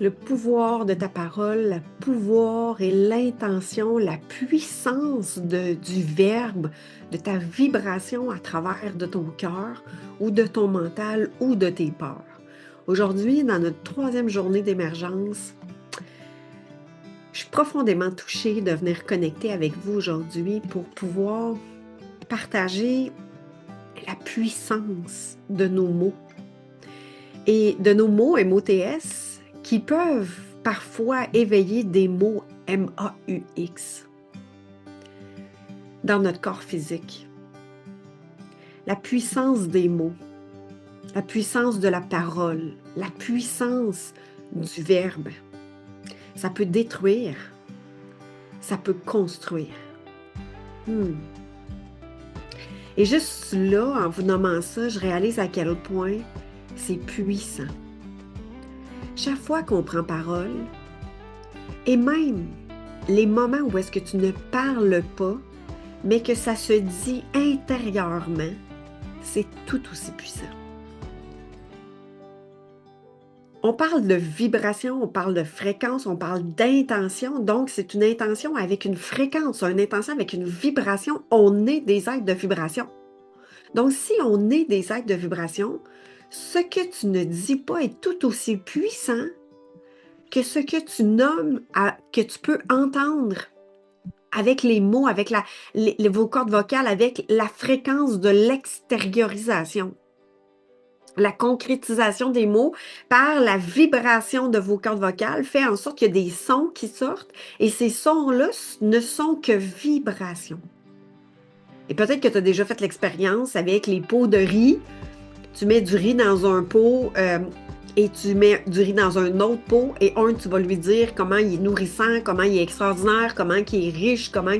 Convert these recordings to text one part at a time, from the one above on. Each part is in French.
Le pouvoir de ta parole, le pouvoir et l'intention, la puissance du verbe, de ta vibration à travers de ton cœur ou de ton mental ou de tes peurs. Aujourd'hui, dans notre troisième journée d'émergence, je suis profondément touchée de venir connecter avec vous aujourd'hui pour pouvoir partager la puissance de nos mots et de nos mots MOTS qui peuvent parfois éveiller des mots MAUX dans notre corps physique. La puissance des mots, la puissance de la parole, la puissance du verbe. Ça peut détruire, ça peut construire. Et juste là, en vous nommant ça, je réalise à quel point c'est puissant. Chaque fois qu'on prend parole, et même les moments où est-ce que tu ne parles pas, mais que ça se dit intérieurement, c'est tout aussi puissant. On parle de vibration, on parle de fréquence, on parle d'intention. Donc, c'est une intention avec une fréquence, une intention avec une vibration. On est des êtres de vibration. Donc, si on est des êtres de vibration, ce que tu ne dis pas est tout aussi puissant que ce que tu nommes, que tu peux entendre avec les mots, avec vos cordes vocales, avec la fréquence de l'extériorisation. La concrétisation des mots par la vibration de vos cordes vocales fait en sorte qu'il y a des sons qui sortent et ces sons-là ne sont que vibrations. Et peut-être que tu as déjà fait l'expérience avec les pots de riz. Tu mets du riz dans un pot et tu mets du riz dans un autre pot et tu vas lui dire comment il est nourrissant, comment il est extraordinaire, comment il est riche, comment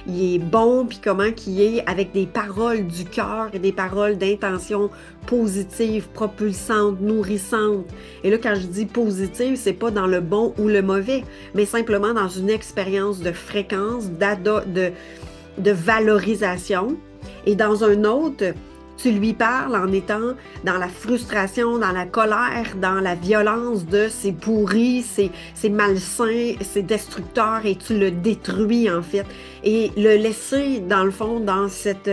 il est bon, puis comment il est avec des paroles du cœur et des paroles d'intention positives, propulsantes, nourrissantes. Et là, quand je dis positive, c'est pas dans le bon ou le mauvais, mais simplement dans une expérience de fréquence, de valorisation. Et dans un autre, tu lui parles en étant dans la frustration, dans la colère, dans la violence de c'est pourri, c'est malsain, c'est destructeur et tu le détruis en fait. Et le laisser dans le fond, dans cette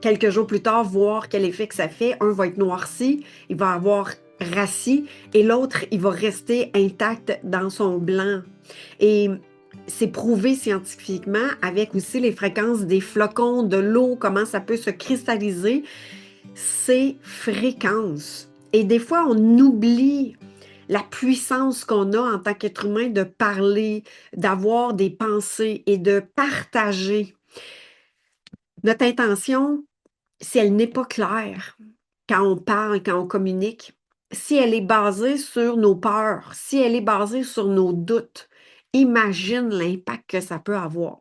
quelques jours plus tard, voir quel effet que ça fait. Un va être noirci, il va avoir rassis et l'autre, il va rester intact dans son blanc. Et c'est prouvé scientifiquement avec aussi les fréquences des flocons de l'eau, comment ça peut se cristalliser, ces fréquences. Et des fois, on oublie la puissance qu'on a en tant qu'être humain de parler, d'avoir des pensées et de partager. Notre intention, si elle n'est pas claire quand on parle, quand on communique, si elle est basée sur nos peurs, si elle est basée sur nos doutes, imagine l'impact que ça peut avoir.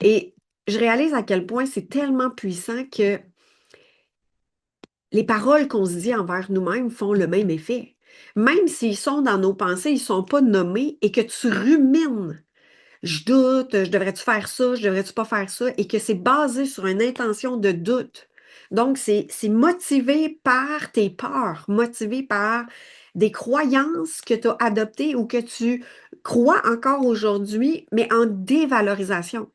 Et je réalise à quel point c'est tellement puissant que les paroles qu'on se dit envers nous-mêmes font le même effet. Même s'ils sont dans nos pensées, ils ne sont pas nommés et que tu rumines. Je doute, je devrais-tu faire ça, je devrais-tu pas faire ça, et que c'est basé sur une intention de doute. Donc, c'est motivé par tes peurs, motivé par des croyances que tu as adoptées ou que tu crois encore aujourd'hui, mais en dévalorisation,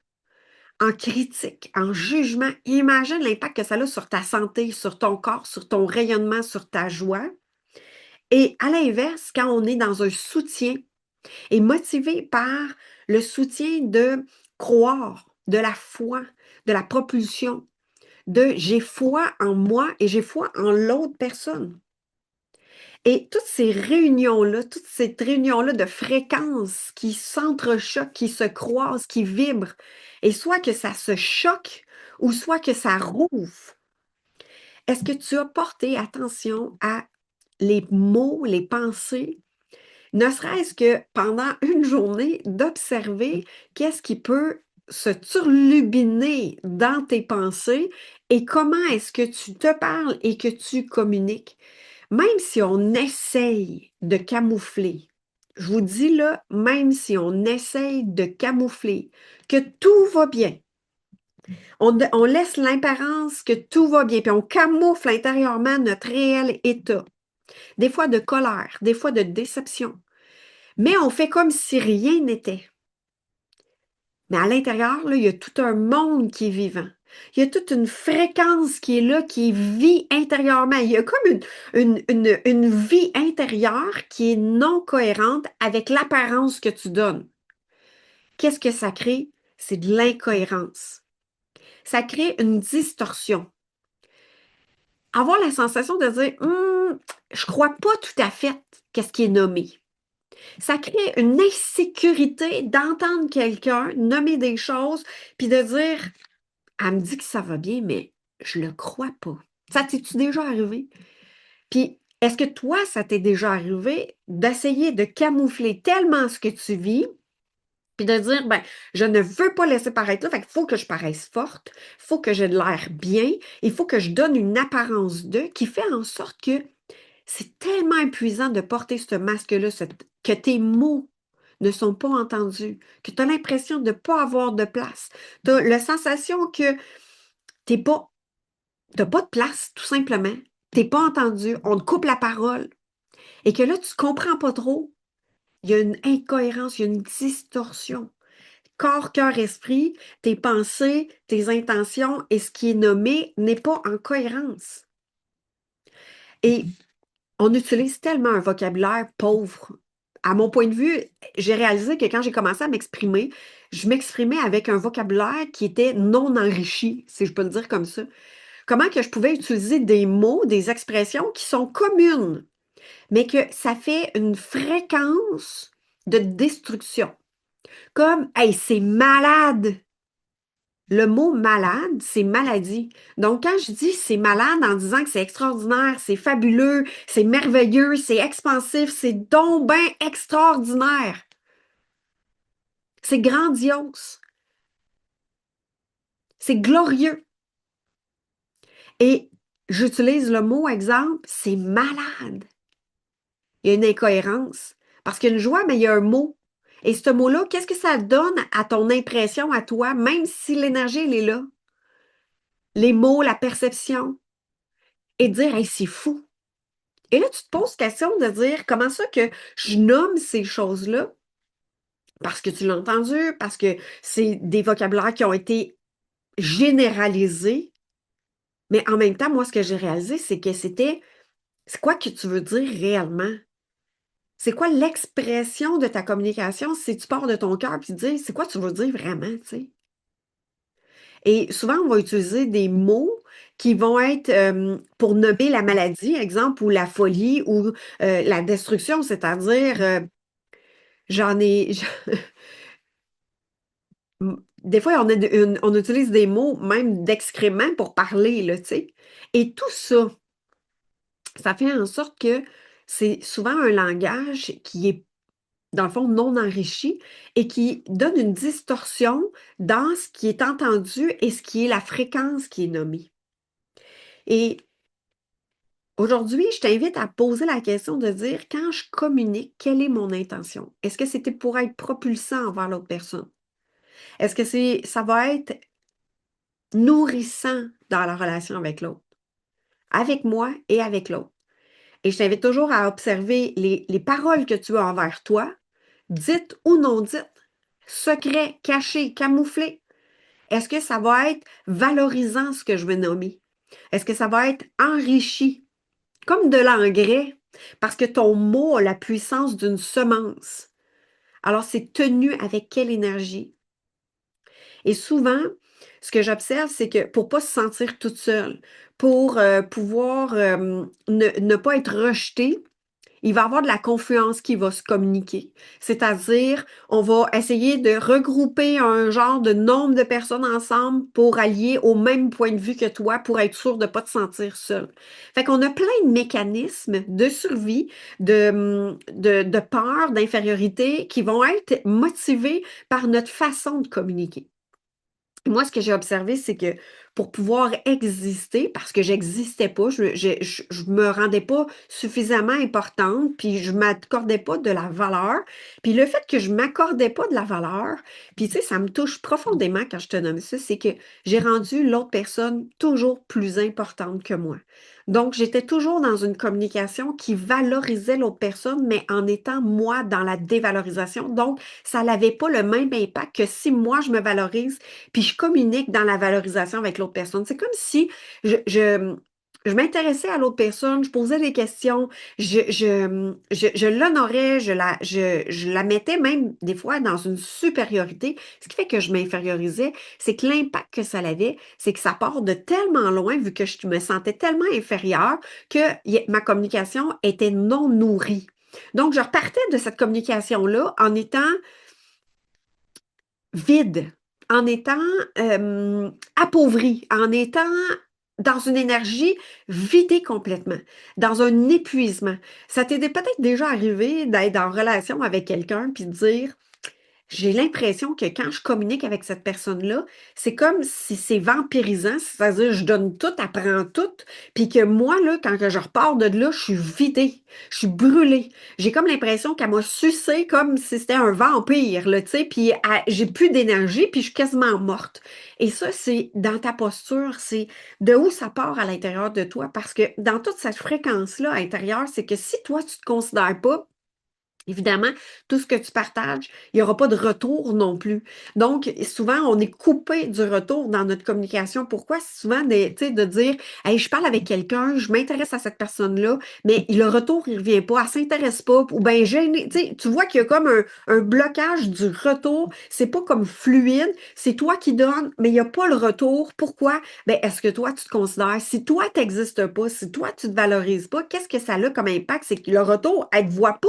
en critique, en jugement. Imagine l'impact que ça a sur ta santé, sur ton corps, sur ton rayonnement, sur ta joie. Et à l'inverse, quand on est dans un soutien et motivé par le soutien de croire, de la foi, de la propulsion, de j'ai foi en moi et j'ai foi en l'autre personne. Et toutes ces réunions-là, toute cette réunion-là de fréquences qui s'entrechoquent, qui se croisent, qui vibrent, et soit que ça se choque ou soit que ça rouvre. Est-ce que tu as porté attention à les mots, les pensées, ne serait-ce que pendant une journée, d'observer qu'est-ce qui peut se turlubiner dans tes pensées et comment est-ce que tu te parles et que tu communiques? Même si on essaye de camoufler, je vous dis là, même si on essaye de camoufler que tout va bien, on laisse l'apparence que tout va bien, puis on camoufle intérieurement notre réel état. des fois de colère, des fois de déception. Mais on fait comme si rien n'était. Mais à l'intérieur, là, il y a tout un monde qui est vivant. Il y a toute une fréquence qui est là, qui vit intérieurement. Il y a comme une vie intérieure qui est non cohérente avec l'apparence que tu donnes. Qu'est-ce que ça crée? C'est de l'incohérence. Ça crée une distorsion. Avoir la sensation de dire, je crois pas tout à fait qu'est-ce qui est nommé. Ça crée une insécurité d'entendre quelqu'un nommer des choses, puis de dire, elle me dit que ça va bien, mais je le crois pas. Ça t'est-tu déjà arrivé? Puis, est-ce que toi, ça t'est déjà arrivé d'essayer de camoufler tellement ce que tu vis, puis de dire, ben, je ne veux pas laisser paraître là, fait qu'il faut que je paraisse forte, il faut que j'ai de l'air bien, il faut que je donne une apparence d'eux qui fait en sorte que c'est tellement épuisant de porter ce masque-là, que tes mots ne sont pas entendus, que tu as l'impression de ne pas avoir de place. Tu as la sensation que tu n'as pas de place, tout simplement. Tu n'es pas entendu, on te coupe la parole. Et que là, tu ne comprends pas trop. Il y a une incohérence, il y a une distorsion. Corps, cœur, esprit, tes pensées, tes intentions et ce qui est nommé n'est pas en cohérence. Et on utilise tellement un vocabulaire pauvre. À mon point de vue, j'ai réalisé que quand j'ai commencé à m'exprimer, je m'exprimais avec un vocabulaire qui était non enrichi, si je peux le dire comme ça. Comment que je pouvais utiliser des mots, des expressions qui sont communes, mais que ça fait une fréquence de destruction. Comme, hey, c'est malade. Le mot malade, c'est maladie. Donc, quand je dis c'est malade en disant que c'est extraordinaire, c'est fabuleux, c'est merveilleux, c'est expansif, c'est donc ben extraordinaire. C'est grandiose. C'est glorieux. Et j'utilise le mot exemple, c'est malade. Il y a une incohérence. Parce qu'il y a une joie, mais il y a un mot. Et ce mot-là, qu'est-ce que ça donne à ton impression, à toi, même si l'énergie, elle est là? Les mots, la perception. Et dire, hey, c'est fou. Et là, tu te poses question de dire comment ça que je nomme ces choses-là? Parce que tu l'as entendu, parce que c'est des vocabulaires qui ont été généralisés. Mais en même temps, moi, ce que j'ai réalisé, c'est que c'est quoi que tu veux dire réellement? C'est quoi l'expression de ta communication si tu pars de ton cœur et tu dis, c'est quoi tu veux dire vraiment, tu sais? Et souvent, on va utiliser des mots qui vont être pour nommer la maladie, exemple, ou la folie, ou la destruction, c'est-à-dire, j'en ai, des fois, on utilise des mots même d'excréments pour parler, là, tu sais. Et tout ça, ça fait en sorte que c'est souvent un langage qui est dans le fond, non enrichi et qui donne une distorsion dans ce qui est entendu et ce qui est la fréquence qui est nommée. Et aujourd'hui, je t'invite à poser la question de dire, quand je communique, quelle est mon intention? Est-ce que c'était pour être propulsant envers l'autre personne? Est-ce que ça va être nourrissant dans la relation avec l'autre, avec moi et avec l'autre? Et je t'invite toujours à observer les paroles que tu as envers toi, dites ou non dites, secrets, cachés, camouflés. Est-ce que ça va être valorisant ce que je vais nommer? Est-ce que ça va être enrichi, comme de l'engrais, parce que ton mot a la puissance d'une semence? Alors, c'est tenu avec quelle énergie? Et souvent, ce que j'observe, c'est que pour ne pas se sentir toute seule, pour pouvoir ne pas être rejetée, il va y avoir de la confiance qui va se communiquer. C'est-à-dire, on va essayer de regrouper un genre de nombre de personnes ensemble pour allier au même point de vue que toi, pour être sûr de ne pas te sentir seul. Fait qu'on a plein de mécanismes de survie, de peur, d'infériorité qui vont être motivés par notre façon de communiquer. Moi, ce que j'ai observé, c'est que pour pouvoir exister, parce que j'existais pas, je me rendais pas suffisamment importante, puis je m'accordais pas de la valeur. Puis le fait que je m'accordais pas de la valeur, puis tu sais, ça me touche profondément quand je te nomme ça, c'est que j'ai rendu l'autre personne toujours plus importante que moi. Donc, j'étais toujours dans une communication qui valorisait l'autre personne, mais en étant moi dans la dévalorisation. Donc, ça n'avait pas le même impact que si moi, je me valorise, puis je communique dans la valorisation avec l'autre personne. C'est comme si je m'intéressais à l'autre personne, je posais des questions, je l'honorais, je la mettais même des fois dans une supériorité. Ce qui fait que je m'infériorisais, c'est que l'impact que ça avait, c'est que ça part de tellement loin, vu que je me sentais tellement inférieure, que ma communication était non nourrie. Donc, je repartais de cette communication-là en étant vide, en étant appauvrie, en étant dans une énergie vidée complètement, dans un épuisement. Ça t'est peut-être déjà arrivé d'être en relation avec quelqu'un puis de dire, j'ai l'impression que quand je communique avec cette personne-là, c'est comme si c'est vampirisant, c'est-à-dire je donne tout, apprends tout, puis que moi, là, quand que je repars de là, je suis vidée, je suis brûlée. J'ai comme l'impression qu'elle m'a sucé comme si c'était un vampire, là, tu sais, puis j'ai plus d'énergie, puis je suis quasiment morte. Et ça, c'est dans ta posture, c'est de où ça part à l'intérieur de toi, parce que dans toute cette fréquence-là intérieure, c'est que si toi, tu te considères pas évidemment, tout ce que tu partages, il n'y aura pas de retour non plus. Donc, souvent, on est coupé du retour dans notre communication. Pourquoi? Souvent, tu sais, de dire, hey, je parle avec quelqu'un, je m'intéresse à cette personne-là, mais le retour, il ne revient pas, elle ne s'intéresse pas, ou bien gêné. Tu sais, tu vois qu'il y a comme un blocage du retour. C'est pas comme fluide, c'est toi qui donnes, mais il n'y a pas le retour. Pourquoi? Ben, est-ce que toi, tu te considères, si toi, tu n'existes pas, si toi, tu ne te valorises pas, qu'est-ce que ça a comme impact? C'est que le retour, elle ne te voit pas.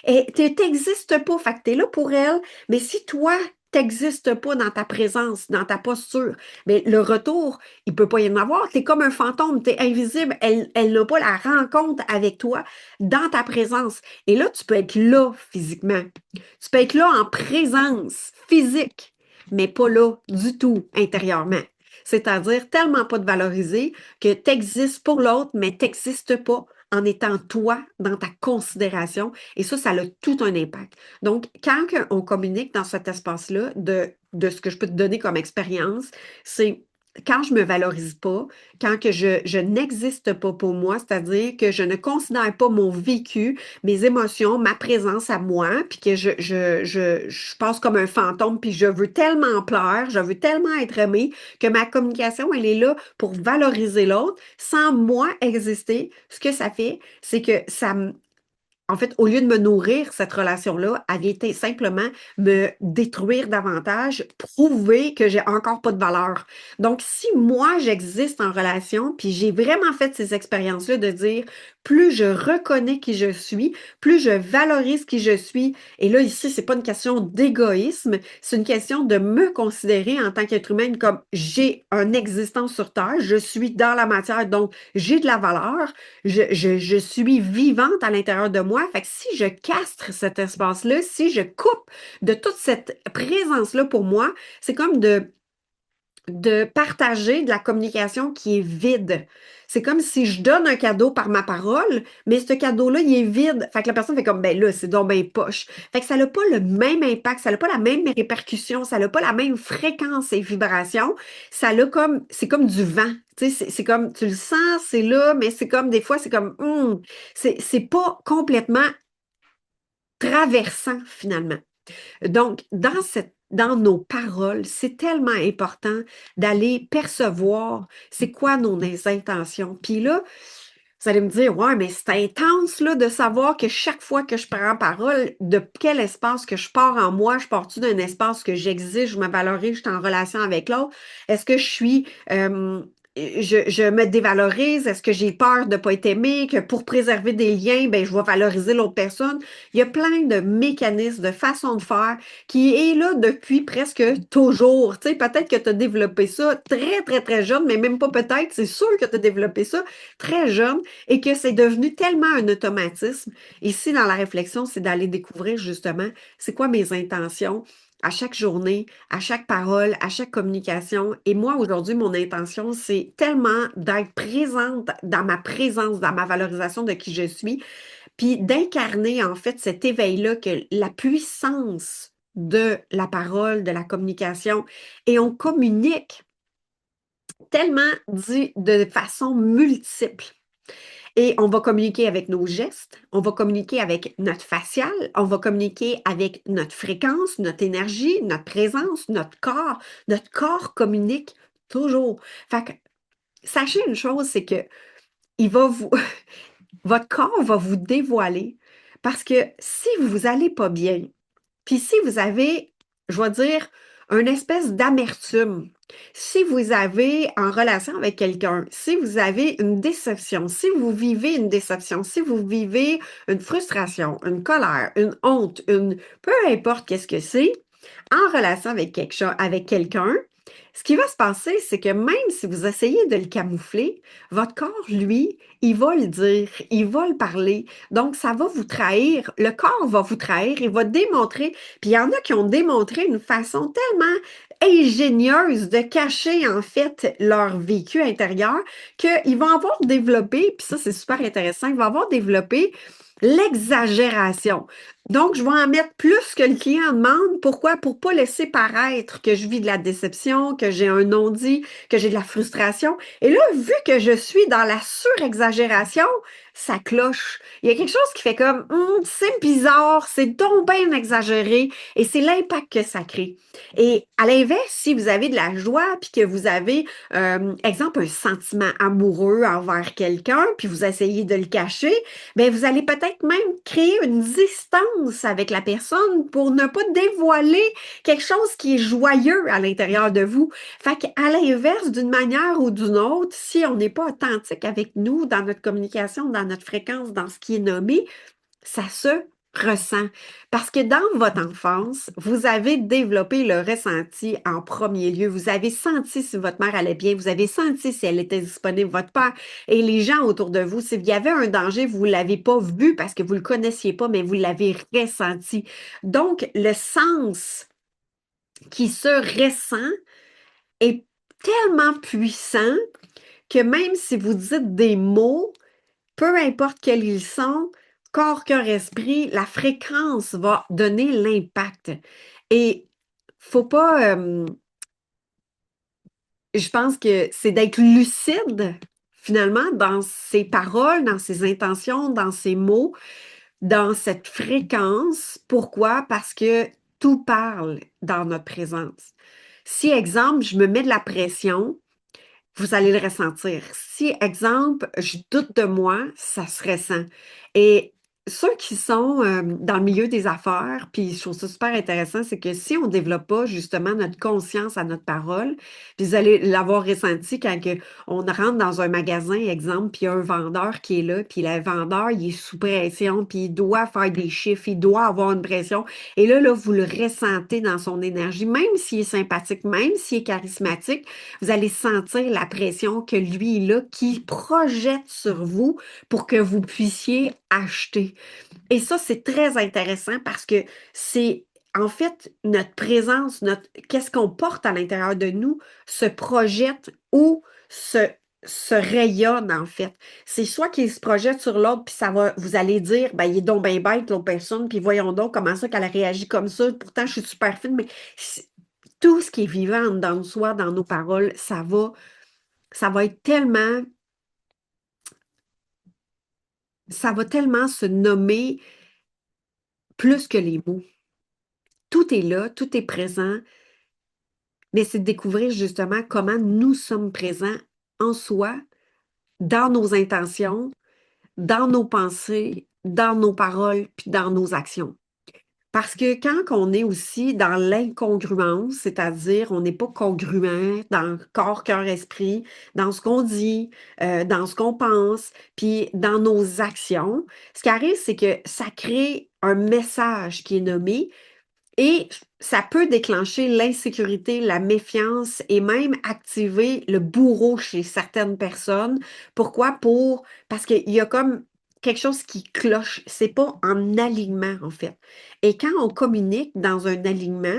Et tu n'existes pas, fait que tu es là pour elle, mais si toi, t'existes pas dans ta présence, dans ta posture, mais le retour, il peut pas y en avoir. Tu es comme un fantôme, tu es invisible, elle n'a pas la rencontre avec toi dans ta présence. Et là, tu peux être là physiquement. Tu peux être là en présence physique, mais pas là du tout intérieurement. C'est-à-dire tellement pas de valoriser que tu existes pour l'autre, mais tu n'existes pas en étant toi dans ta considération. Et ça a tout un impact. Donc, quand on communique dans cet espace-là, de ce que je peux te donner comme expérience, c'est quand je me valorise pas, quand que je n'existe pas pour moi, c'est-à-dire que je ne considère pas mon vécu, mes émotions, ma présence à moi, puis que je passe comme un fantôme, puis je veux tellement plaire, je veux tellement être aimée, que ma communication, elle est là pour valoriser l'autre sans moi exister. Ce que ça fait, c'est que en fait, au lieu de me nourrir, cette relation-là, elle vient simplement me détruire davantage, prouver que j'ai encore pas de valeur. Donc, si moi, j'existe en relation, puis j'ai vraiment fait ces expériences-là de dire, plus je reconnais qui je suis, plus je valorise qui je suis, et là, ici, c'est pas une question d'égoïsme, c'est une question de me considérer en tant qu'être humaine comme j'ai une existence sur Terre, je suis dans la matière, donc j'ai de la valeur, je suis vivante à l'intérieur de moi. Fait que si je castre cet espace-là, si je coupe de toute cette présence-là pour moi, c'est comme de partager de la communication qui est vide. C'est comme si je donne un cadeau par ma parole, mais ce cadeau-là, il est vide. Fait que la personne fait comme, ben là, c'est donc ben poche. Fait que ça n'a pas le même impact, ça n'a pas la même répercussion, ça n'a pas la même fréquence et vibration. C'est comme du vent. Tu sais, c'est comme, tu le sens, c'est là, mais c'est comme, des fois, c'est comme, c'est pas complètement traversant, finalement. Donc, dans nos paroles, c'est tellement important d'aller percevoir c'est quoi nos intentions. Puis là, vous allez me dire, ouais, mais c'est intense là, de savoir que chaque fois que je prends parole, de quel espace que je pars en moi, je pars-tu d'un espace que j'exige, je me valorise, je suis en relation avec l'autre? Est-ce que je suis je me dévalorise? Est-ce que j'ai peur de ne pas être aimée? Que pour préserver des liens, ben, je vais valoriser l'autre personne? Il y a plein de mécanismes, de façons de faire qui est là depuis presque toujours. Tu sais, peut-être que tu as développé ça très, très, très jeune, mais même pas peut-être, c'est sûr que tu as développé ça très jeune et que c'est devenu tellement un automatisme. Ici, dans la réflexion, c'est d'aller découvrir justement c'est quoi mes intentions à chaque journée, à chaque parole, à chaque communication. Et moi, aujourd'hui, mon intention, c'est tellement d'être présente dans ma présence, dans ma valorisation de qui je suis, puis d'incarner en fait cet éveil-là, que la puissance de la parole, de la communication, et on communique tellement dit de façon multiple. Et on va communiquer avec nos gestes, on va communiquer avec notre facial, on va communiquer avec notre fréquence, notre énergie, notre présence, notre corps. Notre corps communique toujours. Fait que, sachez une chose, c'est que il va vous, votre corps va vous dévoiler parce que si vous allez pas bien, puis si vous avez, je vais dire, une espèce d'amertume, si vous avez en relation avec quelqu'un, si vous avez une déception, si vous vivez une déception, si vous vivez une frustration, une colère, une honte, peu importe qu'est-ce que c'est, en relation avec quelque chose, avec quelqu'un, ce qui va se passer, c'est que même si vous essayez de le camoufler, votre corps, lui, il va le dire, il va le parler. Donc, ça va vous trahir. Le corps va vous trahir, il va démontrer. Puis, il y en a qui ont démontré une façon tellement ingénieuse de cacher, en fait, leur vécu intérieur qu'ils vont avoir développé, puis ça, c'est super intéressant, ils vont avoir développé l'exagération. Donc, je vais en mettre plus que le client demande. Pourquoi? Pour pas laisser paraître que je vis de la déception, que j'ai un non-dit, que j'ai de la frustration. Et là, vu que je suis dans la surexagération, ça cloche. Il y a quelque chose qui fait comme, c'est bizarre, c'est donc bien exagéré, et c'est l'impact que ça crée. Et à l'inverse, si vous avez de la joie, puis que vous avez, exemple, un sentiment amoureux envers quelqu'un, puis vous essayez de le cacher, bien, vous allez peut-être même créer une distance avec la personne pour ne pas dévoiler quelque chose qui est joyeux à l'intérieur de vous. Fait qu'à l'inverse, d'une manière ou d'une autre, si on n'est pas authentique avec nous dans notre communication, dans notre fréquence, dans ce qui est nommé, ça se ressent. Parce que dans votre enfance, vous avez développé le ressenti en premier lieu. Vous avez senti si votre mère allait bien, vous avez senti si elle était disponible, votre père et les gens autour de vous. S'il y avait un danger, vous ne l'avez pas vu parce que vous ne le connaissiez pas, mais vous l'avez ressenti. Donc, le sens qui se ressent est tellement puissant que même si vous dites des mots, peu importe quels ils sont, corps, cœur, esprit, la fréquence va donner l'impact. Et faut pas, je pense que c'est d'être lucide finalement dans ses paroles, dans ses intentions, dans ses mots, dans cette fréquence. Pourquoi? Parce que tout parle dans notre présence. Si, exemple, je me mets de la pression, vous allez le ressentir. Si, exemple, je doute de moi, ça se ressent. Et ceux qui sont dans le milieu des affaires, puis je trouve ça super intéressant, c'est que si on ne développe pas justement notre conscience à notre parole, puis vous allez l'avoir ressenti quand on rentre dans un magasin, exemple, puis il y a un vendeur qui est là, puis le vendeur, il est sous pression, puis il doit faire des chiffres, il doit avoir une pression. Et là, vous le ressentez dans son énergie, même s'il est sympathique, même s'il est charismatique, vous allez sentir la pression que lui, il a, qui projette sur vous pour que vous puissiez acheter. Et ça, c'est très intéressant parce que c'est en fait notre présence, qu'est-ce qu'on porte à l'intérieur de nous se projette ou se rayonne en fait. C'est soit qu'il se projette sur l'autre, puis ça va, vous allez dire, ben, il est donc bien bête, l'autre personne, puis voyons donc comment ça qu'elle a réagi comme ça. Pourtant, je suis super fine, mais tout ce qui est vivant dans soi, dans nos paroles, ça va être tellement, ça va tellement se nommer plus que les mots. Tout est là, tout est présent, mais c'est de découvrir justement comment nous sommes présents en soi, dans nos intentions, dans nos pensées, dans nos paroles, puis dans nos actions. Parce que quand on est aussi dans l'incongruence, c'est-à-dire on n'est pas congruent dans corps, cœur, esprit, dans ce qu'on dit, dans ce qu'on pense, puis dans nos actions, ce qui arrive, c'est que ça crée un message qui est nommé et ça peut déclencher l'insécurité, la méfiance et même activer le bourreau chez certaines personnes. Pourquoi? Parce qu'il y a comme quelque chose qui cloche. C'est pas en alignement, en fait. Et quand on communique dans un alignement,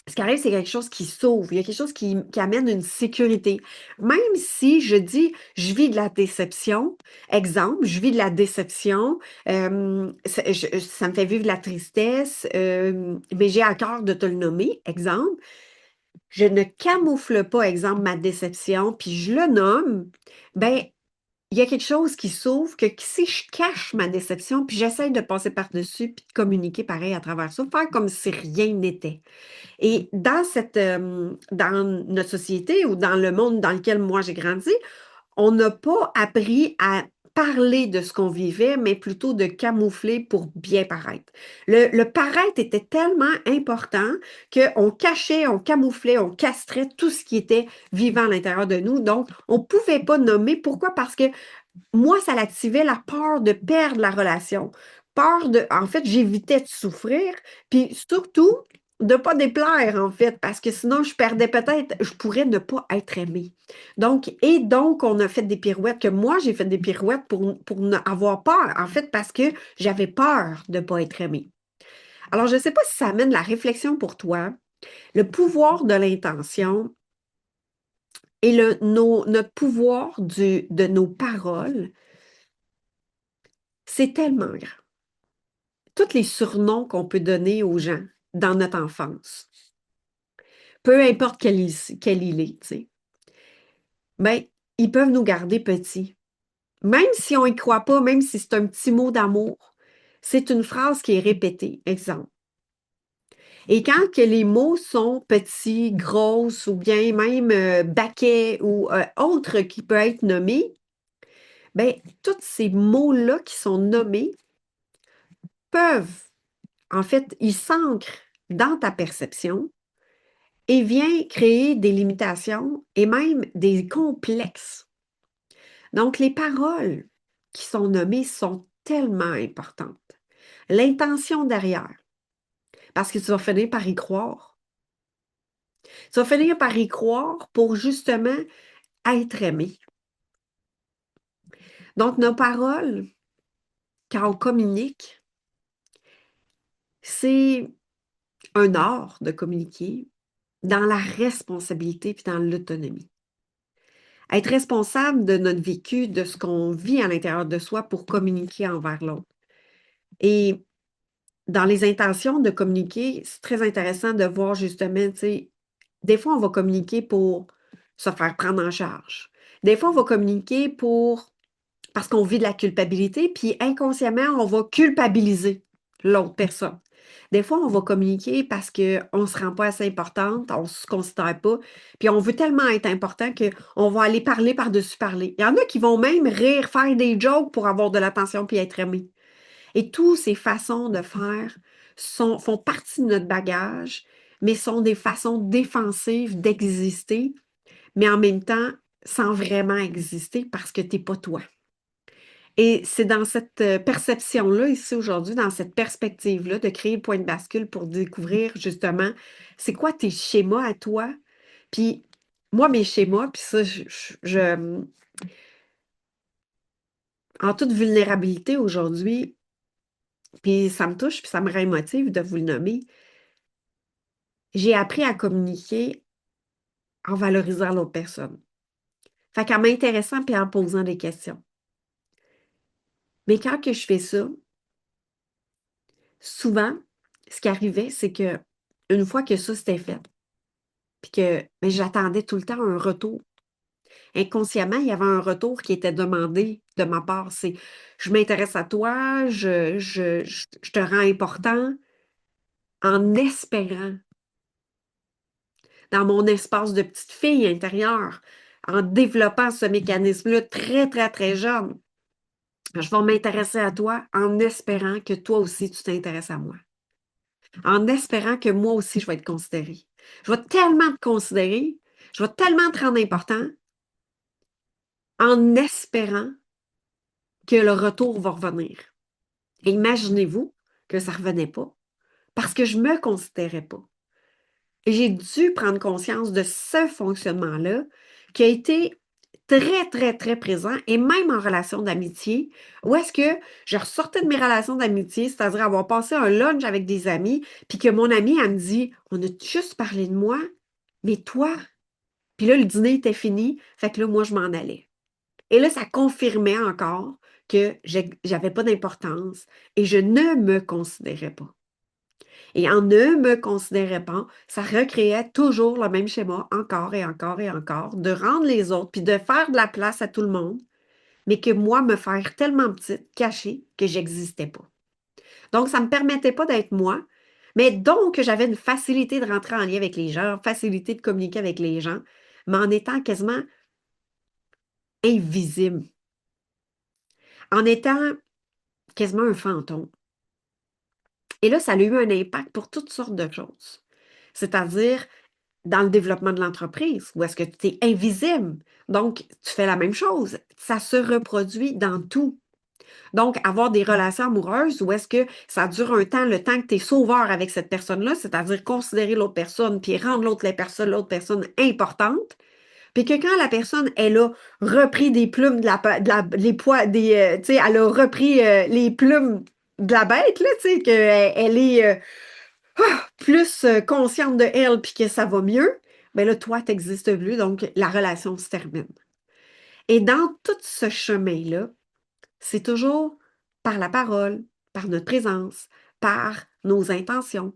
ce qui arrive, c'est quelque chose qui sauve. Il y a quelque chose qui amène une sécurité. Même si je dis, je vis de la déception, exemple, je vis de la déception, ça me fait vivre de la tristesse, mais j'ai à cœur de te le nommer, exemple. Je ne camoufle pas, exemple, ma déception, puis je le nomme, ben, il y a quelque chose qui s'ouvre que si je cache ma déception, puis j'essaie de passer par-dessus, puis de communiquer pareil à travers ça, faire comme si rien n'était. Et dans notre société ou dans le monde dans lequel moi j'ai grandi, on n'a pas appris à parler de ce qu'on vivait, mais plutôt de camoufler pour bien paraître. Le paraître était tellement important qu'on cachait, on camouflait, on castrait tout ce qui était vivant à l'intérieur de nous. Donc, on ne pouvait pas nommer. Pourquoi? Parce que moi, ça l'activait la peur de perdre la relation. En fait, j'évitais de souffrir, puis surtout de ne pas déplaire, en fait, parce que sinon, je pourrais ne pas être aimée. Donc, on a fait des pirouettes, que moi, j'ai fait des pirouettes pour avoir peur, en fait, parce que j'avais peur de ne pas être aimée. Alors, je ne sais pas si ça amène la réflexion pour toi, le pouvoir de l'intention et notre pouvoir de nos paroles, c'est tellement grand. Tous les surnoms qu'on peut donner aux gens dans notre enfance, peu importe quel il est, tu sais, ben, ils peuvent nous garder petits. Même si on n'y croit pas, même si c'est un petit mot d'amour, c'est une phrase qui est répétée, exemple. Et quand que les mots sont petits, grosses ou bien même baquets ou autres qui peuvent être nommés, ben, tous ces mots-là qui sont nommés peuvent, en fait, ils s'ancrent dans ta perception et vient créer des limitations et même des complexes. Donc, les paroles qui sont nommées sont tellement importantes. L'intention derrière, parce que tu vas finir par y croire. Tu vas finir par y croire pour justement être aimé. Donc, nos paroles, quand on communique, c'est un art de communiquer dans la responsabilité puis dans l'autonomie. Être responsable de notre vécu, de ce qu'on vit à l'intérieur de soi pour communiquer envers l'autre. Et dans les intentions de communiquer, c'est très intéressant de voir justement, tu sais, des fois, on va communiquer pour se faire prendre en charge. Des fois, on va communiquer parce qu'on vit de la culpabilité, puis inconsciemment, on va culpabiliser l'autre personne. Des fois, on va communiquer parce qu'on ne se rend pas assez importante, on ne se considère pas, puis on veut tellement être important qu'on va aller parler par-dessus parler. Il y en a qui vont même rire, faire des jokes pour avoir de l'attention puis être aimé. Et toutes ces façons de faire font partie de notre bagage, mais sont des façons défensives d'exister, mais en même temps, sans vraiment exister parce que tu n'es pas toi. Et c'est dans cette perception-là, ici aujourd'hui, dans cette perspective-là, de créer le point de bascule pour découvrir justement c'est quoi tes schémas à toi. Puis moi, mes schémas, puis ça, en toute vulnérabilité aujourd'hui, puis ça me touche, puis ça me rend émotive de vous le nommer, j'ai appris à communiquer en valorisant l'autre personne. Fait qu'en m'intéressant puis en posant des questions. Mais quand que je fais ça, souvent, ce qui arrivait, c'est que une fois que ça c'était fait, puis que j'attendais tout le temps un retour. Inconsciemment, il y avait un retour qui était demandé de ma part. C'est je m'intéresse à toi, je te rends important en espérant, dans mon espace de petite fille intérieure, en développant ce mécanisme-là très, très, très jeune. Je vais m'intéresser à toi en espérant que toi aussi tu t'intéresses à moi. En espérant que moi aussi je vais être considérée. Je vais tellement te considérer, je vais tellement te rendre important en espérant que le retour va revenir. Et imaginez-vous que ça ne revenait pas parce que je ne me considérais pas. Et j'ai dû prendre conscience de ce fonctionnement-là qui a été très, très, très présent et même en relation d'amitié, où est-ce que je ressortais de mes relations d'amitié, c'est-à-dire avoir passé un lunch avec des amis, puis que mon ami, elle me dit, on a juste parlé de moi, mais toi, puis là, le dîner était fini, fait que là, moi, je m'en allais. Et là, ça confirmait encore que j'avais pas d'importance et je ne me considérais pas. Et en ne me considérant pas, ça recréait toujours le même schéma, encore et encore et encore, de rendre les autres, puis de faire de la place à tout le monde, mais que moi, me faire tellement petite, cachée, que j'existais pas. Donc, ça ne me permettait pas d'être moi, mais donc j'avais une facilité de rentrer en lien avec les gens, facilité de communiquer avec les gens, mais en étant quasiment invisible, en étant quasiment un fantôme. Et là, ça a eu un impact pour toutes sortes de choses. C'est-à-dire dans le développement de l'entreprise, où est-ce que tu es invisible. Donc, tu fais la même chose. Ça se reproduit dans tout. Donc, avoir des relations amoureuses où est-ce que ça dure un temps, le temps que tu es sauveur avec cette personne-là, c'est-à-dire considérer l'autre personne, puis rendre l'autre personne importante, puis que quand la personne, elle a repris des plumes les poids, tu sais, elle a repris les plumes de la bête, là, tu sais, qu'elle elle est plus consciente de elle, puis que ça va mieux, ben là, toi, tu n'existes plus, donc la relation se termine. Et dans tout ce chemin-là, c'est toujours par la parole, par notre présence, par nos intentions.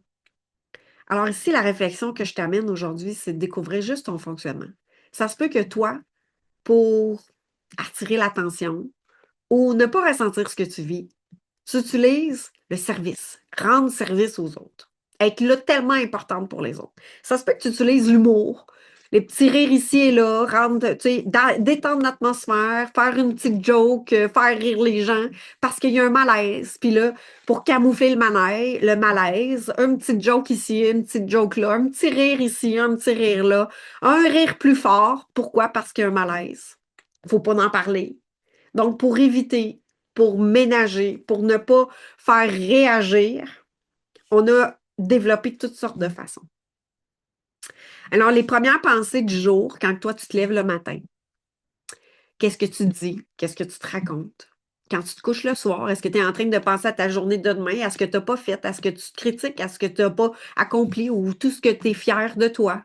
Alors ici, la réflexion que je t'amène aujourd'hui, c'est de découvrir juste ton fonctionnement. Ça se peut que toi, pour attirer l'attention ou ne pas ressentir ce que tu vis, tu utilises le service, rendre service aux autres, être là tellement importante pour les autres. Ça se peut que tu utilises l'humour, les petits rires ici et là, rendre, tu sais, détendre l'atmosphère, faire une petite joke, faire rire les gens parce qu'il y a un malaise. Puis là, pour camoufler le malaise, une petite joke ici, une petite joke là, un petit rire ici, un petit rire là, un rire plus fort. Pourquoi? Parce qu'il y a un malaise. Faut pas en parler. Donc, pour éviter, pour ménager, pour ne pas faire réagir, on a développé toutes sortes de façons. Alors, les premières pensées du jour, quand toi, tu te lèves le matin, qu'est-ce que tu te dis? Qu'est-ce que tu te racontes? Quand tu te couches le soir, est-ce que tu es en train de penser à ta journée de demain, à ce que tu n'as pas fait, à ce que tu te critiques, à ce que tu n'as pas accompli ou tout ce que tu es fier de toi?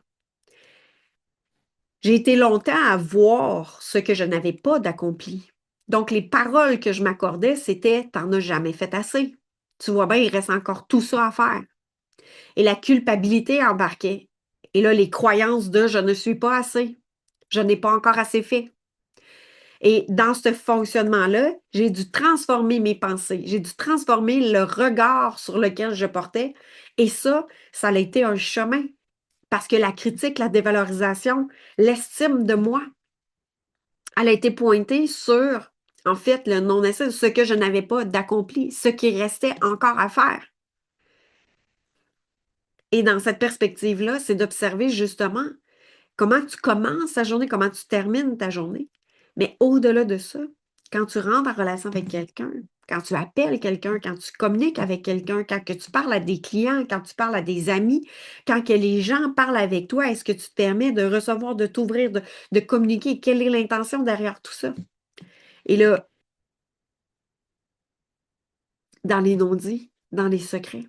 J'ai été longtemps à voir ce que je n'avais pas d'accompli. Donc, les paroles que je m'accordais, c'était t'en as jamais fait assez. Tu vois bien, il reste encore tout ça à faire. Et la culpabilité embarquait. Et là, les croyances de je ne suis pas assez. Je n'ai pas encore assez fait. Et dans ce fonctionnement-là, j'ai dû transformer mes pensées. J'ai dû transformer le regard sur lequel je portais. Et ça a été un chemin. Parce que la critique, la dévalorisation, l'estime de moi, elle a été pointée sur, en fait, le non-essai, ce que je n'avais pas d'accompli, ce qui restait encore à faire. Et dans cette perspective-là, c'est d'observer justement comment tu commences ta journée, comment tu termines ta journée. Mais au-delà de ça, quand tu rentres en relation avec quelqu'un, quand tu appelles quelqu'un, quand tu communiques avec quelqu'un, quand que tu parles à des clients, quand tu parles à des amis, quand que les gens parlent avec toi, est-ce que tu te permets de recevoir, de t'ouvrir, de communiquer? Quelle est l'intention derrière tout ça? Et là, dans les non-dits, dans les secrets.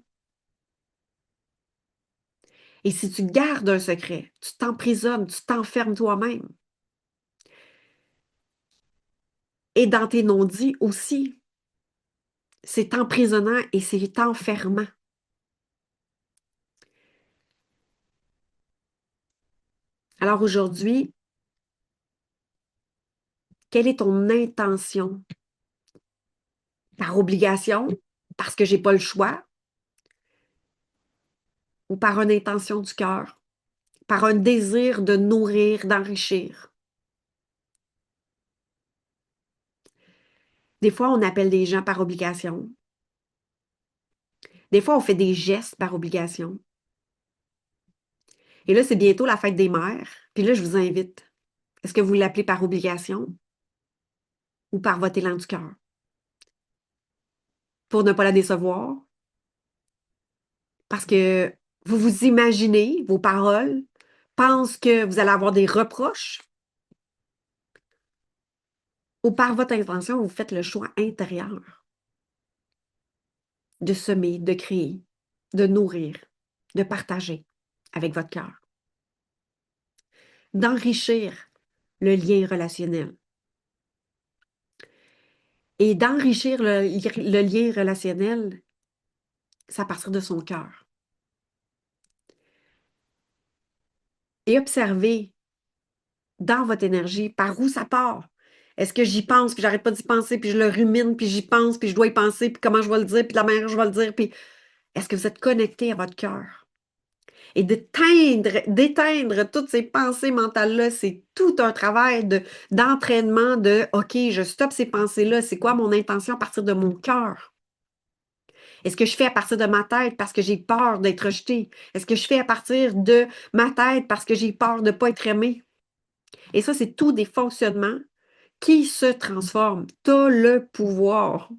Et si tu gardes un secret, tu t'emprisonnes, tu t'enfermes toi-même. Et dans tes non-dits aussi, c'est emprisonnant et c'est enfermant. Alors aujourd'hui, quelle est ton intention? Par obligation, parce que j'ai pas le choix, ou par une intention du cœur, par un désir de nourrir, d'enrichir? Des fois, on appelle des gens par obligation. Des fois, on fait des gestes par obligation. Et là, c'est bientôt la fête des mères. Puis là, je vous invite. Est-ce que vous l'appelez par obligation ou par votre élan du cœur? Pour ne pas la décevoir? Parce que vous vous imaginez, vos paroles, pensent que vous allez avoir des reproches, ou par votre intention, vous faites le choix intérieur de semer, de créer, de nourrir, de partager avec votre cœur, d'enrichir le lien relationnel. Et d'enrichir le lien relationnel, c'est à partir de son cœur. Et observez dans votre énergie par où ça part. Est-ce que j'y pense, puis j'arrête pas d'y penser, puis je le rumine, puis j'y pense, puis je dois y penser, puis comment je vais le dire, puis de la manière dont je vais le dire, puis est-ce que vous êtes connecté à votre cœur? Et d'éteindre toutes ces pensées mentales-là, c'est tout un travail d'entraînement de OK, je stoppe ces pensées-là. C'est quoi mon intention à partir de mon cœur? Est-ce que je fais à partir de ma tête parce que j'ai peur d'être rejetée? Est-ce que je fais à partir de ma tête parce que j'ai peur de ne pas être aimée? Et ça, c'est tout des fonctionnements qui se transforment. Tu as le pouvoir.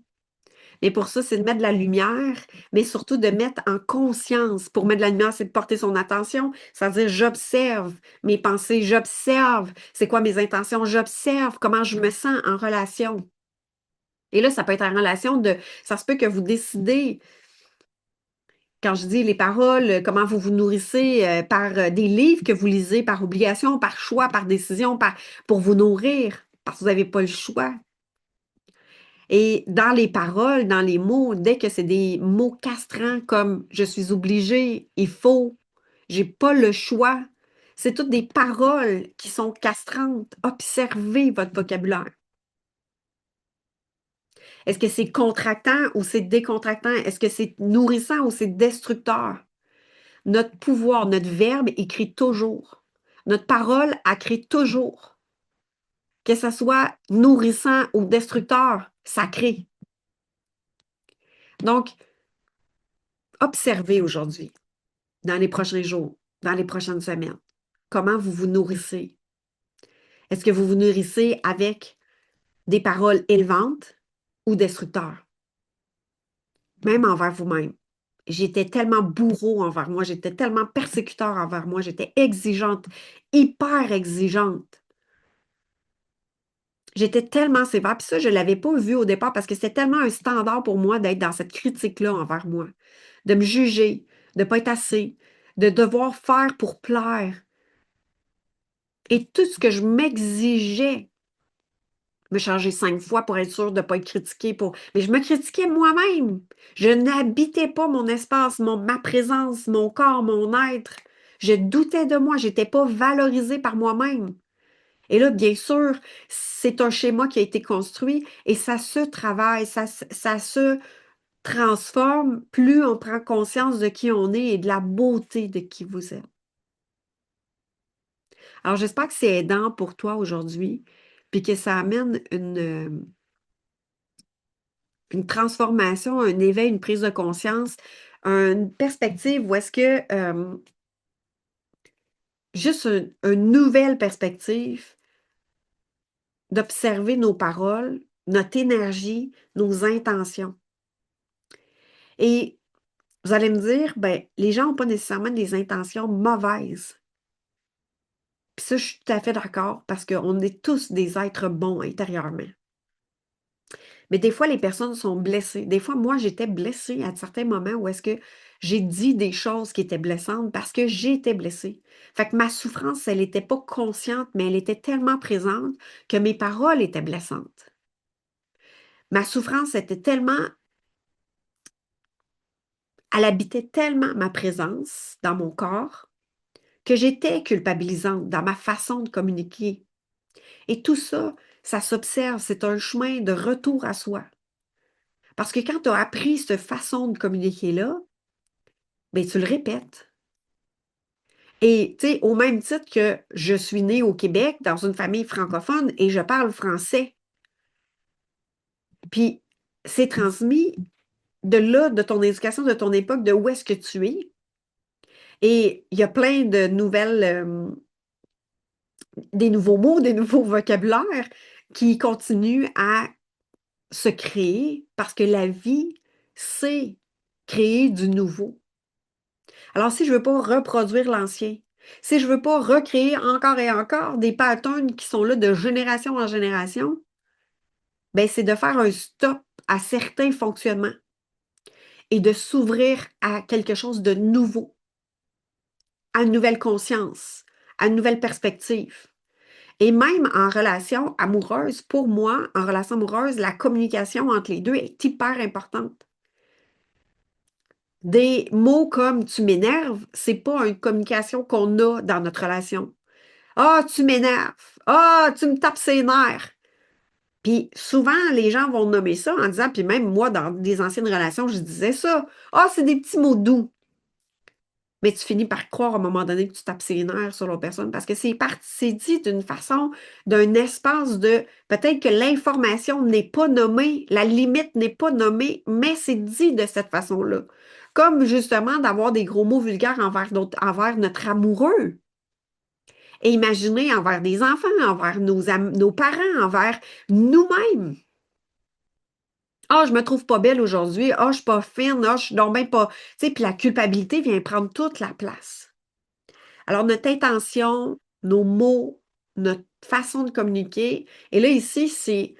Et pour ça, c'est de mettre de la lumière, mais surtout de mettre en conscience. Pour mettre de la lumière, c'est de porter son attention, c'est-à-dire j'observe mes pensées, j'observe c'est quoi mes intentions, j'observe comment je me sens en relation. Et là, ça peut être en relation de, ça se peut que vous décidez, quand je dis les paroles, comment vous vous nourrissez par des livres que vous lisez, par obligation, par choix, par décision, pour vous nourrir, parce que vous n'avez pas le choix. Et dans les paroles, dans les mots, dès que c'est des mots castrants comme je suis obligé, il faut, j'ai pas le choix, c'est toutes des paroles qui sont castrantes. Observez votre vocabulaire. Est-ce que c'est contractant ou c'est décontractant? Est-ce que c'est nourrissant ou c'est destructeur? Notre pouvoir, notre verbe écrit toujours. Notre parole écrit toujours. Que ce soit nourrissant ou destructeur, ça crée. Donc, observez aujourd'hui, dans les prochains jours, dans les prochaines semaines, comment vous vous nourrissez. Est-ce que vous vous nourrissez avec des paroles élevantes ou destructeurs? Même envers vous-même. J'étais tellement bourreau envers moi, j'étais tellement persécuteur envers moi, j'étais exigeante, hyper exigeante. J'étais tellement sévère. Puis ça, je ne l'avais pas vu au départ parce que c'était tellement un standard pour moi d'être dans cette critique-là envers moi, de me juger, de ne pas être assez, de devoir faire pour plaire. Et tout ce que je m'exigeais, me changer 5 fois pour être sûre de ne pas être critiquée pour. Mais je me critiquais moi-même. Je n'habitais pas mon espace, ma présence, mon corps, mon être. Je doutais de moi. Je n'étais pas valorisée par moi-même. Et là, bien sûr, c'est un schéma qui a été construit et ça se travaille, ça se transforme plus on prend conscience de qui on est et de la beauté de qui vous êtes. Alors, j'espère que c'est aidant pour toi aujourd'hui, puis que ça amène une transformation, un éveil, une prise de conscience, une perspective où est-ce que juste une nouvelle perspective d'observer nos paroles, notre énergie, nos intentions. Et vous allez me dire, ben, les gens n'ont pas nécessairement des intentions mauvaises. Puis ça, je suis tout à fait d'accord parce qu'on est tous des êtres bons intérieurement. Mais des fois, les personnes sont blessées. Des fois, moi, j'étais blessée à certains moments où est-ce que j'ai dit des choses qui étaient blessantes parce que j'étais blessée. Fait que ma souffrance, elle n'était pas consciente, mais elle était tellement présente que mes paroles étaient blessantes. Ma souffrance était tellement, elle habitait tellement ma présence dans mon corps que j'étais culpabilisante dans ma façon de communiquer. Et tout ça, ça s'observe, c'est un chemin de retour à soi. Parce que quand tu as appris cette façon de communiquer-là, bien, tu le répètes. Et, tu sais, au même titre que je suis née au Québec, dans une famille francophone, et je parle français. Puis, c'est transmis de là, de ton éducation, de ton époque, de où est-ce que tu es. Et il y a plein de nouvelles, des nouveaux mots, des nouveaux vocabulaires qui continuent à se créer parce que la vie, c'est créer du nouveau. Alors, si je ne veux pas reproduire l'ancien, si je ne veux pas recréer encore et encore des patterns qui sont là de génération en génération, ben, c'est de faire un stop à certains fonctionnements et de s'ouvrir à quelque chose de nouveau, à une nouvelle conscience, à une nouvelle perspective. Et même en relation amoureuse, pour moi, en relation amoureuse, la communication entre les deux est hyper importante. Des mots comme tu m'énerves, c'est pas une communication qu'on a dans notre relation. Ah, tu m'énerves. Ah, tu me tapes ses nerfs. Puis souvent, les gens vont nommer ça en disant, puis même moi, dans des anciennes relations, je disais ça. Ah, c'est des petits mots doux. Mais tu finis par croire à un moment donné que tu tapes ses nerfs sur l'autre personne parce que c'est dit d'une façon, d'un espace de peut-être que l'information n'est pas nommée, la limite n'est pas nommée, mais c'est dit de cette façon-là. Comme justement d'avoir des gros mots vulgaires envers notre amoureux. Et imaginez envers des enfants, envers nos parents, envers nous-mêmes. Ah, je me trouve pas belle aujourd'hui. Ah, je suis pas fine. Ah, je suis donc ben pas. Tu sais, puis la culpabilité vient prendre toute la place. Alors, notre intention, nos mots, notre façon de communiquer. Et là, ici, c'est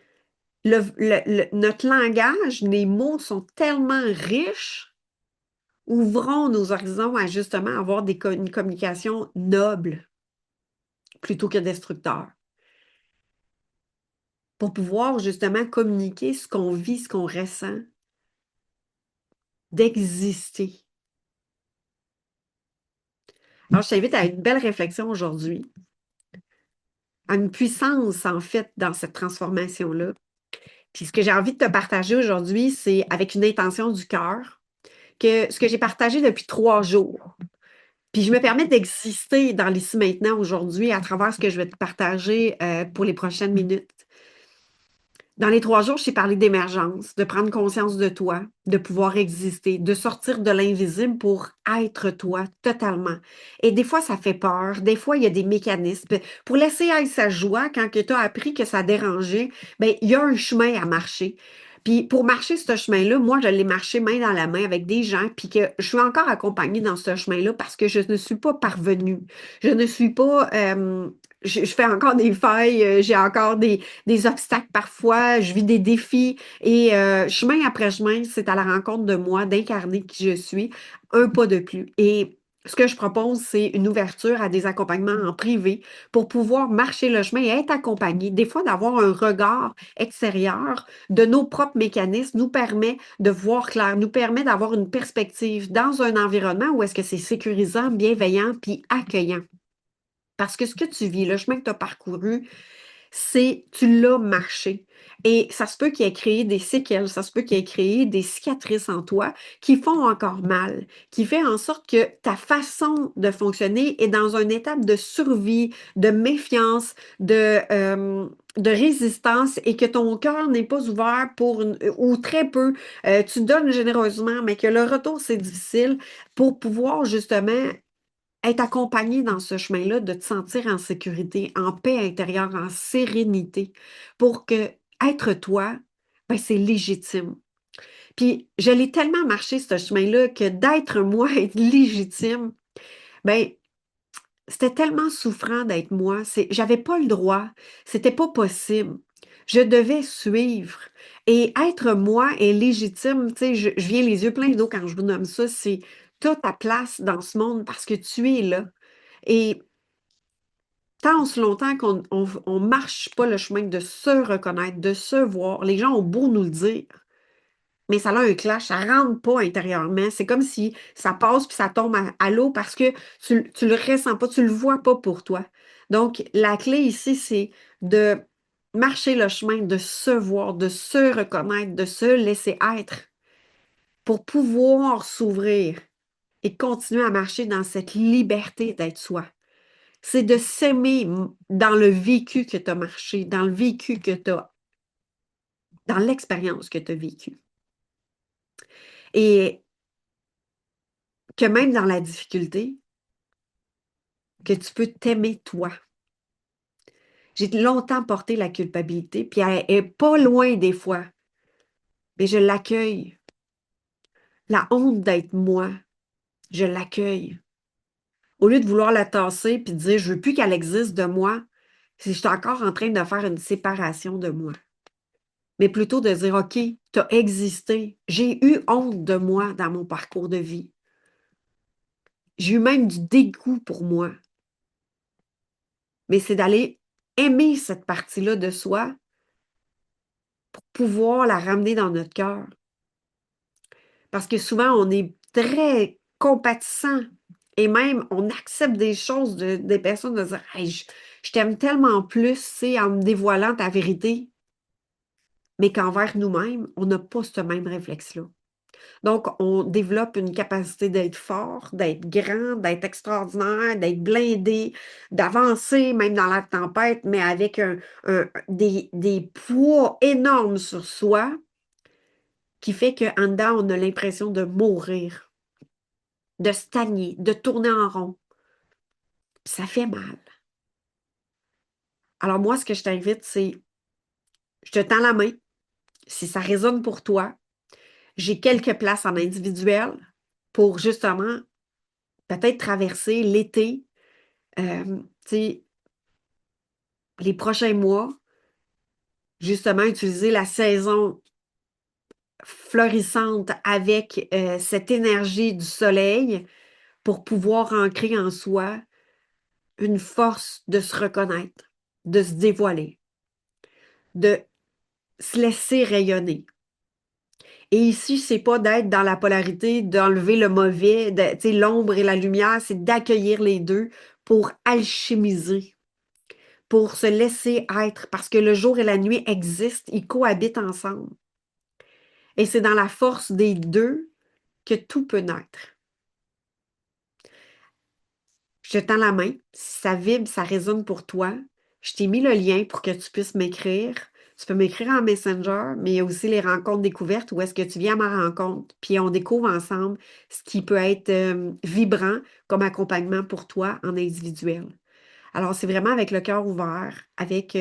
notre langage, les mots sont tellement riches, ouvrons nos horizons à justement avoir une communication noble plutôt que destructeur. Pour pouvoir justement communiquer ce qu'on vit, ce qu'on ressent, d'exister. Alors, je t'invite à une belle réflexion aujourd'hui, à une puissance, en fait, dans cette transformation-là. Puis ce que j'ai envie de te partager aujourd'hui, c'est avec une intention du cœur, que ce que j'ai partagé depuis 3 jours. Puis je me permets d'exister dans l'ici maintenant aujourd'hui à travers ce que je vais te partager pour les prochaines minutes. Dans les 3 jours, je t'ai parlé d'émergence, de prendre conscience de toi, de pouvoir exister, de sortir de l'invisible pour être toi totalement. Et des fois, ça fait peur. Des fois, il y a des mécanismes. Pour laisser être sa joie, quand tu as appris que ça dérangeait, bien, il y a un chemin à marcher. Puis pour marcher ce chemin-là, moi, je l'ai marché main dans la main avec des gens, puis que je suis encore accompagnée dans ce chemin-là parce que je ne suis pas parvenue. Je ne suis pas... je fais encore des failles, j'ai encore des obstacles parfois, je vis des défis et chemin après chemin, c'est à la rencontre de moi, d'incarner qui je suis, un pas de plus. Et ce que je propose, c'est une ouverture à des accompagnements en privé pour pouvoir marcher le chemin et être accompagné. Des fois, d'avoir un regard extérieur de nos propres mécanismes nous permet de voir clair, nous permet d'avoir une perspective dans un environnement où est-ce que c'est sécurisant, bienveillant puis accueillant. Parce que ce que tu vis, le chemin que tu as parcouru, c'est tu l'as marché. Et ça se peut qu'il ait créé des séquelles, ça se peut qu'il ait créé des cicatrices en toi qui font encore mal, qui fait en sorte que ta façon de fonctionner est dans une étape de survie, de méfiance, de résistance et que ton cœur n'est pas ouvert ou très peu. Tu donnes généreusement, mais que le retour, c'est difficile pour pouvoir justement être accompagné dans ce chemin-là, de te sentir en sécurité, en paix intérieure, en sérénité, pour que être toi, ben, c'est légitime. Puis je l'ai tellement marché, ce chemin-là, que d'être moi, être légitime, ben, c'était tellement souffrant d'être moi. J'avais pas le droit. C'était pas possible. Je devais suivre. Et être moi est légitime. Tu sais, je viens les yeux pleins d'eau quand je vous nomme ça. C'est t'as ta place dans ce monde parce que tu es là. Et tant aussi longtemps qu'on marche pas le chemin de se reconnaître, de se voir, les gens ont beau nous le dire, mais ça a un clash, ça rentre pas intérieurement. C'est comme si ça passe puis ça tombe à l'eau parce que tu le ressens pas, tu le vois pas pour toi. Donc, la clé ici, c'est de marcher le chemin, de se voir, de se reconnaître, de se laisser être pour pouvoir s'ouvrir et continuer à marcher dans cette liberté d'être soi. C'est de s'aimer dans le vécu que tu as marché, dans le vécu que tu as, dans l'expérience que tu as vécue. Et que même dans la difficulté, que tu peux t'aimer toi. J'ai longtemps porté la culpabilité, puis elle est pas loin des fois, mais je l'accueille. La honte d'être moi, je l'accueille. Au lieu de vouloir la tasser puis de dire je veux plus qu'elle existe de moi, je suis encore en train de faire une séparation de moi. Mais plutôt de dire, OK, tu as existé. J'ai eu honte de moi dans mon parcours de vie. J'ai eu même du dégoût pour moi. Mais c'est d'aller aimer cette partie-là de soi pour pouvoir la ramener dans notre cœur. Parce que souvent, on est très compatissant et même on accepte des choses des personnes de dire, hey, je t'aime tellement plus, tu sais, en me dévoilant ta vérité. mais qu'envers nous-mêmes, on n'a pas ce même réflexe-là. Donc, on développe une capacité d'être fort, d'être grand, d'être extraordinaire, d'être blindé, d'avancer même dans la tempête, mais avec des poids énormes sur soi qui fait qu'en dedans, on a l'impression de mourir, de stagner, de tourner en rond. Ça fait mal. Alors moi, ce que je t'invite, c'est, je te tends la main. Si ça résonne pour toi, j'ai quelques places en individuel pour justement peut-être traverser l'été, tu sais, les prochains mois, justement, utiliser la saison florissante avec cette énergie du soleil pour pouvoir ancrer en soi une force de se reconnaître, de se dévoiler, de se laisser rayonner. Et ici, c'est pas d'être dans la polarité, d'enlever le mauvais, tu sais, l'ombre et la lumière, c'est d'accueillir les deux pour alchimiser, pour se laisser être, parce que le jour et la nuit existent, ils cohabitent ensemble. Et c'est dans la force des deux que tout peut naître. Je te tends la main. Si ça vibre, ça résonne pour toi. Je t'ai mis le lien pour que tu puisses m'écrire. Tu peux m'écrire en Messenger, mais il y a aussi les rencontres découvertes où est-ce que tu viens à ma rencontre, puis on découvre ensemble ce qui peut être vibrant comme accompagnement pour toi en individuel. Alors, c'est vraiment avec le cœur ouvert, avec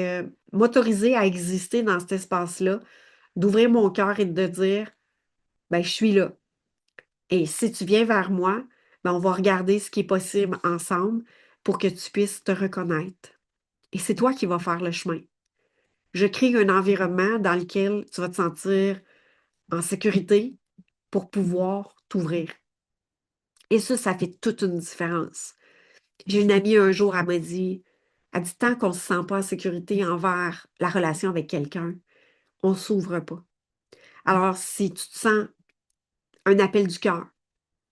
m'autoriser à exister dans cet espace-là, d'ouvrir mon cœur et de dire, ben, je suis là. Et si tu viens vers moi, ben, on va regarder ce qui est possible ensemble pour que tu puisses te reconnaître. Et c'est toi qui vas faire le chemin. Je crée un environnement dans lequel tu vas te sentir en sécurité pour pouvoir t'ouvrir. Et ça fait toute une différence. J'ai une amie un jour, elle dit, tant qu'on ne se sent pas en sécurité envers la relation avec quelqu'un, on ne s'ouvre pas. Alors, si tu te sens un appel du cœur,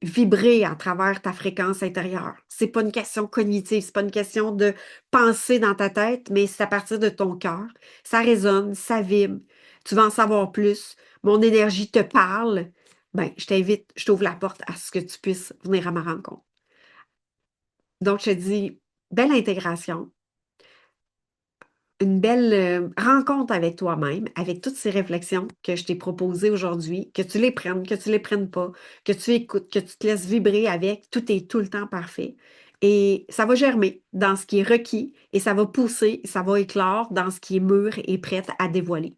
vibrer à travers ta fréquence intérieure. C'est pas une question cognitive, c'est pas une question de penser dans ta tête, mais c'est à partir de ton cœur. Ça résonne, ça vibre. Tu vas en savoir plus. Mon énergie te parle. Ben, je t'invite, je t'ouvre la porte à ce que tu puisses venir à ma rencontre. Donc, je te dis, belle intégration, une belle rencontre avec toi-même, avec toutes ces réflexions que je t'ai proposées aujourd'hui, que tu les prennes pas, que tu écoutes, que tu te laisses vibrer avec, tout est tout le temps parfait. Et ça va germer dans ce qui est requis et ça va pousser, ça va éclore dans ce qui est mûr et prêt à dévoiler.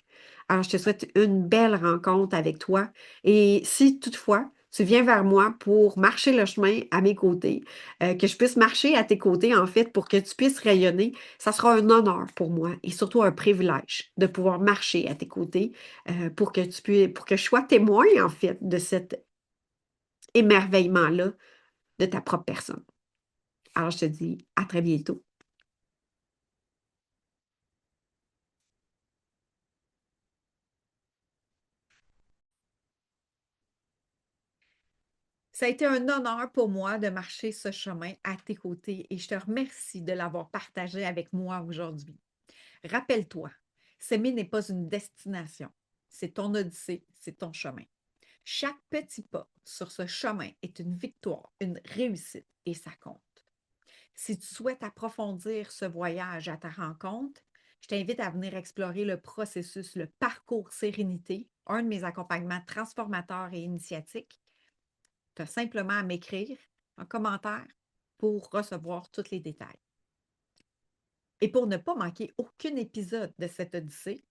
Alors, je te souhaite une belle rencontre avec toi. Et si toutefois, tu viens vers moi pour marcher le chemin à mes côtés, que je puisse marcher à tes côtés, en fait, pour que tu puisses rayonner, ça sera un honneur pour moi et surtout un privilège de pouvoir marcher à tes côtés pour que pour que je sois témoin, en fait, de cet émerveillement-là de ta propre personne. Alors, je te dis à très bientôt. Ça a été un honneur pour moi de marcher ce chemin à tes côtés et je te remercie de l'avoir partagé avec moi aujourd'hui. Rappelle-toi, s'aimer n'est pas une destination, c'est ton odyssée, c'est ton chemin. Chaque petit pas sur ce chemin est une victoire, une réussite et ça compte. Si tu souhaites approfondir ce voyage à ta rencontre, je t'invite à venir explorer le processus, le parcours Sérénité, un de mes accompagnements transformateurs et initiatiques. Tu as simplement à m'écrire un commentaire pour recevoir tous les détails. Et pour ne pas manquer aucun épisode de cette Odyssée,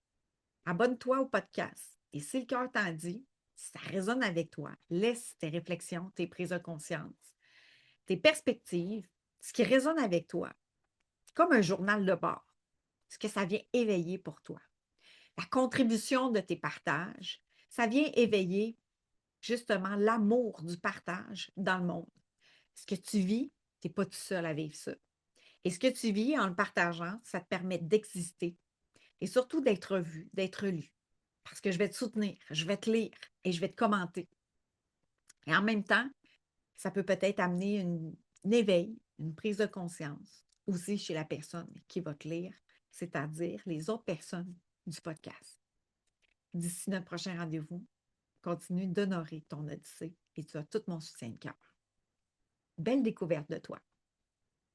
abonne-toi au podcast. Et si le cœur t'en dit, si ça résonne avec toi, laisse tes réflexions, tes prises de conscience, tes perspectives, ce qui résonne avec toi, comme un journal de bord, ce que ça vient éveiller pour toi. La contribution de tes partages, ça vient éveiller justement l'amour du partage dans le monde. Ce que tu vis, tu n'es pas tout seul à vivre ça. Et ce que tu vis en le partageant, ça te permet d'exister et surtout d'être vu, d'être lu. Parce que je vais te soutenir, je vais te lire et je vais te commenter. Et en même temps, ça peut peut-être amener un éveil, une prise de conscience aussi chez la personne qui va te lire, c'est-à-dire les autres personnes du podcast. D'ici notre prochain rendez-vous, continue d'honorer ton Odyssée et tu as tout mon soutien de cœur. Belle découverte de toi.